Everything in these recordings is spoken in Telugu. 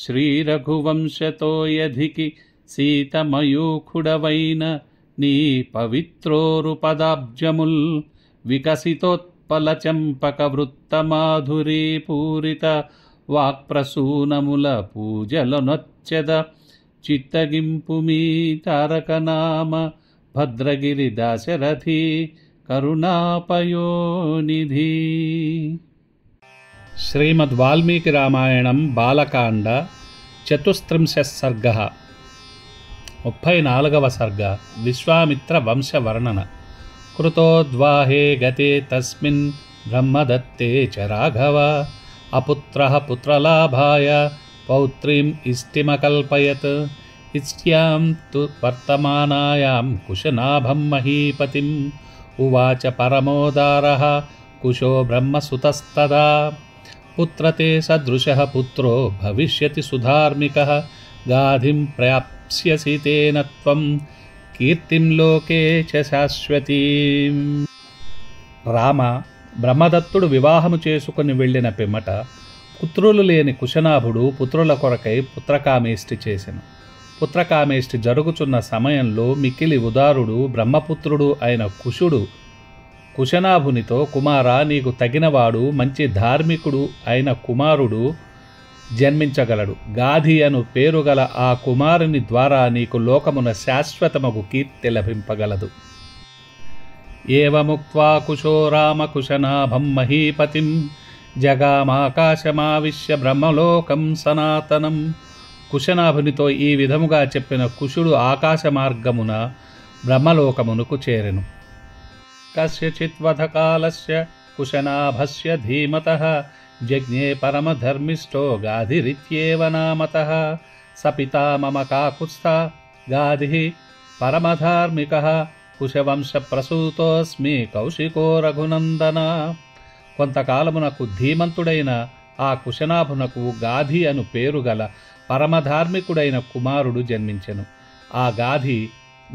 శ్రీరఘువంశతో యధికి సీతమయూఖుడవైన నీ పవిత్రోరుపదాబ్జముల్ వికసితోత్పల చంపక వృత్తమాధురీ పూరిత వాక్ప్రసూనముల పూజలనొచ్చెద చిత్తగింపు మీ తారకనామ భద్రగిరి దాశరథి కరుణాపయోనిధి. శ్రీమద్ వాల్మీకి రామాయణం బాలకాండ చతుస్త్రింశ సర్గ 34వ సర్గ. విశ్వామిత్ర వంశ వర్ణన. కృతోద్వాహే గతే తస్మిన్ బ్రహ్మదత్తే చ రాఘవ అపుత్రః పుత్రలాభాయ పౌత్రీం ఇష్టిమకల్పయత్. ఇష్ట్యాం తు వర్తమానాయాం కుశనాభం మహీపతిం ఉవాచ పరమోదారః కుశో బ్రహ్మసుతస్తదా. పుత్రతే సదృశః పుత్రో భవిష్యతి సుధార్మికः గాధిం ప్రాప్స్యసి తేన త్వం కీర్తిం లోకే చ శాశ్వతీం. రామ, బ్రహ్మదత్తుడు వివాహము చేసుకుని వెళ్ళిన పిమ్మట పుత్రులు లేని కుశనాభుడు పుత్రుల కొరకై పుత్రకామేష్టి చేసెను. పుత్రకామేష్టి జరుగుచున్న సమయంలో మిక్కిలి ఉదారుడు బ్రహ్మపుత్రుడు అయిన కుశుడు కుశనాభునితో, కుమారా, నీకు తగినవాడు మంచి ధార్మికుడు అయిన కుమారుడు జన్మించగలడు. గాధి అను పేరుగల ఆ కుమారుని ద్వారా నీకు లోకమున శాశ్వతమగు కీర్తి లభింపగలదు. ఏవముక్త్వా కుశో రామ కుశనాభం మహీపతిం జగామాకాశమావిశ్య బ్రహ్మలోకం సనాతనం. కుశనాభునితో ఈ విధముగా చెప్పిన కుశుడు ఆకాశ మార్గమున బ్రహ్మలోకమునకు చేరెను. కస్యచిత్ వధకాలస్య కుశనాభస్య ధీమతః జజ్ఞే పరమధర్మిష్ఠో గాధిరిత్యేవ నామతః. స పితా మమ కాకుత్స్థ గాధిః పరమధార్మికः కుశవంశ ప్రసూతోస్మి కౌశికో రఘునందన. కొంతకాలమునకు ధీమంతుడైన ఆ కుశనాభునకు గాధి అను పేరు గల పరమధార్మికుడైన కుమారుడు జన్మించెను. ఆ గాధి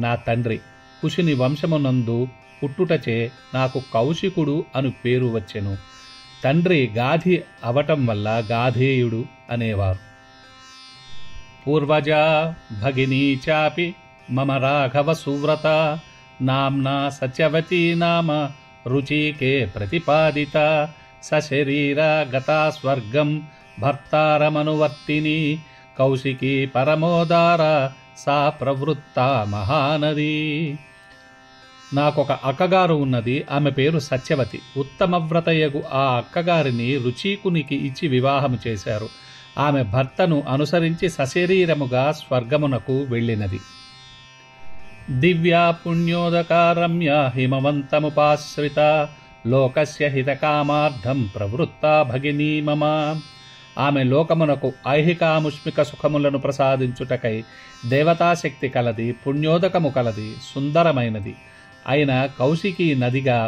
నా తండ్రి. కుశుని వంశమునందు పుట్టుటచే నాకు కౌశికుడు అను పేరు వచ్చెను. తండ్రి గాధి అవటం వల్ల గాధేయుడు అనేవారు. పూర్వజా భగినీ చాపి మమ రాఘవ సువ్రత నామ్నా సత్యవతీ నామ రుచికే ప్రతిపాదిత. సశరీరా గతా స్వర్గం భర్తారమనువర్తిని కౌశికీ పరమోదార సా ప్రవృత్త మహానది. నాకొక అక్కగారు ఉన్నది. ఆమె పేరు సత్యవతి. ఉత్తమవ్రతయగు ఆ అక్కగారిని రుచీకునికి ఇచ్చి వివాహము చేశారు. ఆమె భర్తను అనుసరించి సశరీరముగా స్వర్గమునకు వెళ్ళినది. దివ్యా పుణ్యోదకారమ్య హిమవంతముపాశ్రిత లోకస్య హితకామార్థం ప్రవృత్తా భగినీ మమ. ఆమె లోకమునకు ఐహికాముష్మిక సుఖములను ప్రసాదించుటకై దేవతాశక్తి కలది, పుణ్యోదకము కలది, సుందరమైనది అయిన కౌశికీ నదిగా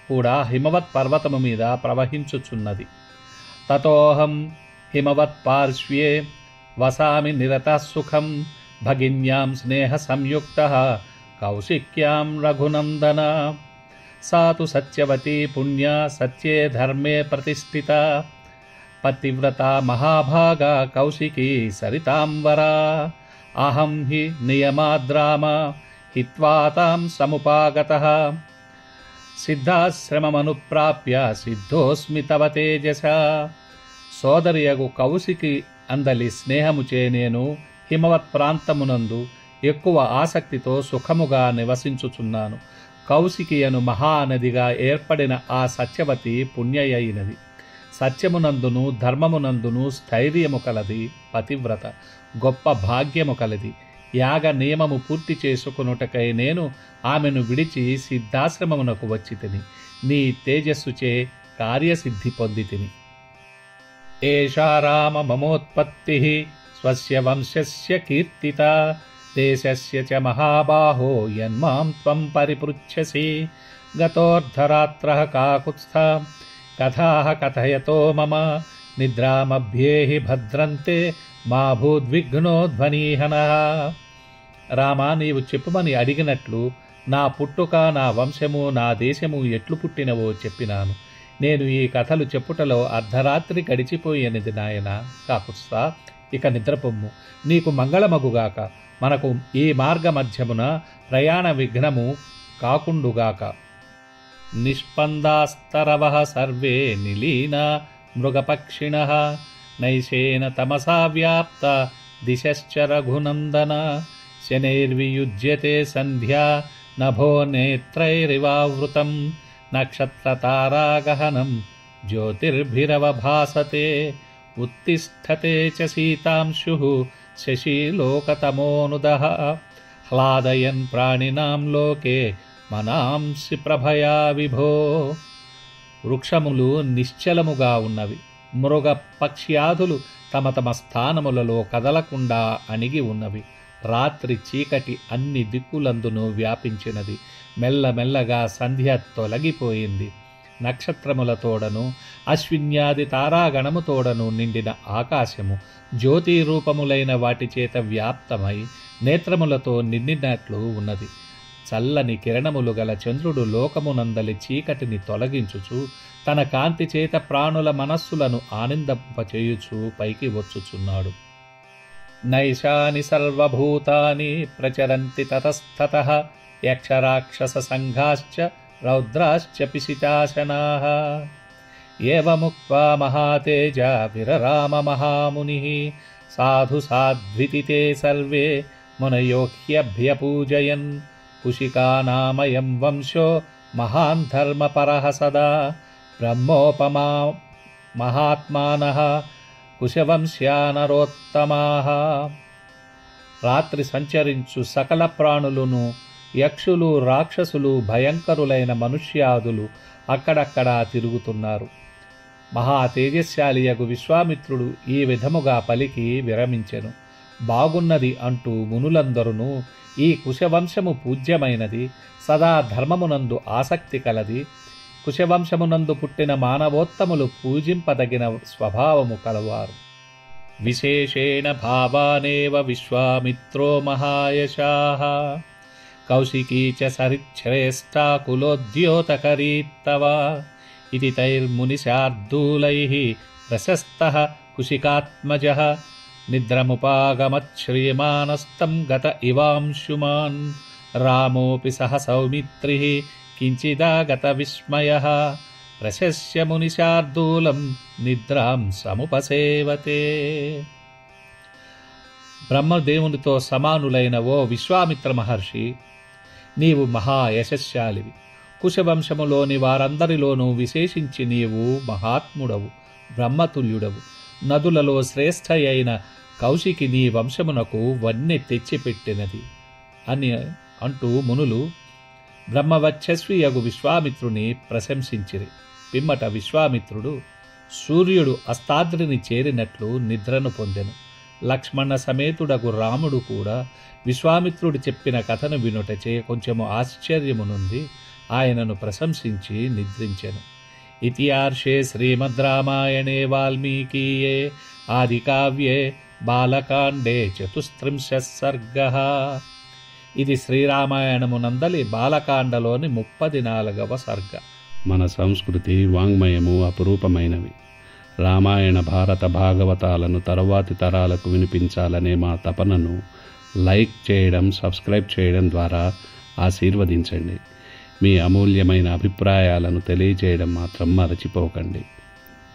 కూడా హిమవత్ పర్వతము మీద ప్రవహించుచున్నది. తతోహం హిమవత్ పార్శ్వే వసామి నిరతః సుఖం భగిన్యాం స్నేహ సంయుక్తః కౌశిక్యాం రఘునందన. సా తు సత్యవతీ పుణ్యా సత్యే ధర్మే ప్రతిష్ఠిత పతివ్రత మహాభాగా కౌశికీ సరితాంబరా. అహం హి నియమాద్రామ హిత్వా తాం సముపాగతః సిద్ధాశ్రమమనుప్రాప్య సిద్ధోస్మి తవ తేజసా. సోదరియగు కౌశికి అందలి స్నేహముచే నేను హిమవత్ ప్రాంతమునందు ఎక్కువ ఆసక్తితో సుఖముగా నివసించుచున్నాను. కౌశికి అను మహానదిగా ఏర్పడిన ఆ సత్యవతి పుణ్యయైనది. సత్యమునందును ధర్మమునందును స్థైర్యము కలది, పతివ్రత, గొప్ప భాగ్యము కలది. యాగ నియమము పూర్తి చేసుకొనుటకై నేను ఆమెను విడిచి సిద్ధాశ్రమమునకు వచ్చి తిని నీ తేజస్సుచే కార్యసిద్ధి పొంది తిని. ఏషా రామ మమోత్పత్తి స్వస్య వంశస్య కీర్తిత దేశస్య చ మహాబాహో యన్మాం త్వం పరిపృచ్ఛసి. గతోర్ధరాత్రః కాకుత్స్థ కథాః కథయతో మమ నిద్రామభ్యేహి భద్రంతే మా భూద్విఘ్నోధ్వనీహనః. రామా, నీవు చెప్పుమని అడిగినట్లు నా పుట్టుక, నా వంశము, నా దేశము ఎట్లు పుట్టినవో చెప్పినాను. నేను ఈ కథలు చెప్పుటలో అర్ధరాత్రి గడిచిపోయినది నాయన కాకుత్స్థ. ఇక నిద్రపొమ్ము, నీకు మంగళమగుగాక. మనకు ఈ మార్గ మధ్యమున ప్రయాణ విఘ్నము కాకుండుగాక. నిష్పందాస్తరవః సర్వే నిలీనా మృగపక్షిణః నైషేన తమసా వ్యాప్త దిశశ్చ రఘునందన. శనైర్వియుజ్యతే సంధ్యా నభో నేత్రైరివావృతం నక్షత్రతారాగహనం జ్యోతిర్భిరవభాసతే. ఉత్తిష్టతే చ శీతాంశుః శశీలోకతమోనుదః హ్లాదయన్ ప్రాణినాం లోకే మనాంసి ప్రభయా విభో. వృక్షములు నిశ్చలముగా ఉన్నవి, మృగ పక్ష్యాదులు తమ తమ స్థానములలో కదలకుండా అణిగి ఉన్నవి. రాత్రి చీకటి అన్ని దిక్కులందునూ వ్యాపించినది. మెల్లమెల్లగా సంధ్య తొలగిపోయింది. నక్షత్రములతోడను అశ్విన్యాది తారాగణముతోడను నిండిన ఆకాశము జ్యోతి రూపములైన వాటి చేత వ్యాప్తమై నేత్రములతో నిండినట్లు ఉన్నది. చల్లని కిరణములు గల చంద్రుడు లోకమునందలి చీకటిని తొలగించుచు తన కాంతి చేత ప్రాణుల మనస్సులను ఆనందింపచేయుచు పైకి వచ్చుచున్నాడు. నైషాని సర్వభూతాని ప్రచరంతి తతస్తతః యక్షరాక్షస సంఘాశ్చ రౌద్రాశ్చ పిశిచాశనాః. ఏవముక్త్వా మహాతేజ విరరామ మహామునిః సాధు సాధ్వితి తే సర్వే మునయో హ్యభ్యపూజయన్. కుశికానామయం వంశో మహాన్ ధర్మపరః సదా బ్రహ్మోపమా మహాత్మానః కుశవంశ్యానరోత్తమాః. రాత్రి సంచరించు సకల ప్రాణులను, యక్షులు, రాక్షసులు, భయంకరులైన మనుష్యాదులు అక్కడక్కడా తిరుగుతున్నారు. మహా తేజస్శాలియగు విశ్వామిత్రుడు ఈ విధముగా పలికి విరమించెను. బాగున్నది అంటూ మునులందరూ ఈ కుశవంశము పూజ్యమైనది, సదా ధర్మమునందు ఆసక్తి కలది, కుశవంశమునందు పుట్టిన మానవోత్తములు పూజింపదగిన స్వభావము కలవారు. విశేషేణ భావానేవ విశ్వామిత్రో మహాయశాః కౌశికీ చ సరిశ్రేష్టా కులోద్యోతకరీత్తవ. ఇది తైర్మునిశార్దూలైః ప్రశస్తః కుశికాత్మజః నిద్రముపాగమచ్శ్రియమానస్తం గత ఇవాంశుమాన్. రామోపి సహ సౌమిత్రిః కించిదాగత విస్మయః ప్రశస్య మునిశార్దూలం నిద్రాం సముపసేవతే. బ్రహ్మదేవునితో సమానులైన ఓ విశ్వామిత్ర మహర్షి, నీవు మహాయశస్శాలివి. కుశవంశములోని వారందరిలోనూ విశేషించి నీవు మహాత్ముడవు, బ్రహ్మతుల్యుడవు. నదులలో శ్రేష్ఠ అయిన కౌశికి నీ వంశమునకు వన్నె తెచ్చిపెట్టినది అని అంటూ మునులు బ్రహ్మవచ్చస్వియగు విశ్వామిత్రుని ప్రశంసించిరి. పిమ్మట విశ్వామిత్రుడు సూర్యుడు అస్తాద్రిని చేరినట్లు నిద్రను పొందెను. లక్ష్మణ సమేతుడగు రాముడు కూడా విశ్వామిత్రుడు చెప్పిన కథను వినుటచే కొంచెము ఆశ్చర్యమునుంది ఆయనను ప్రశంసించి నిద్రించెను. ఇతిహార్షే శ్రీమద్ రామాయణే వాల్మీకీయే ఆదికావ్యే బాలకాండే 34 సర్గః. ఇది శ్రీరామాయణమునందలి బాలకాండలోని 34వ సర్గ. మన సంస్కృతి వాంగ్మయము అపురూపమైనవి. రామాయణ భారత భాగవతాలను తరువాతి తరాలకు వినిపించాలనే మా తపనను లైక్ చేయడం, సబ్స్క్రైబ్ చేయడం ద్వారా ఆశీర్వదించండి. మీ అమూల్యమైన అభిప్రాయాలను తెలియజేయడం మాత్రం మరచిపోకండి.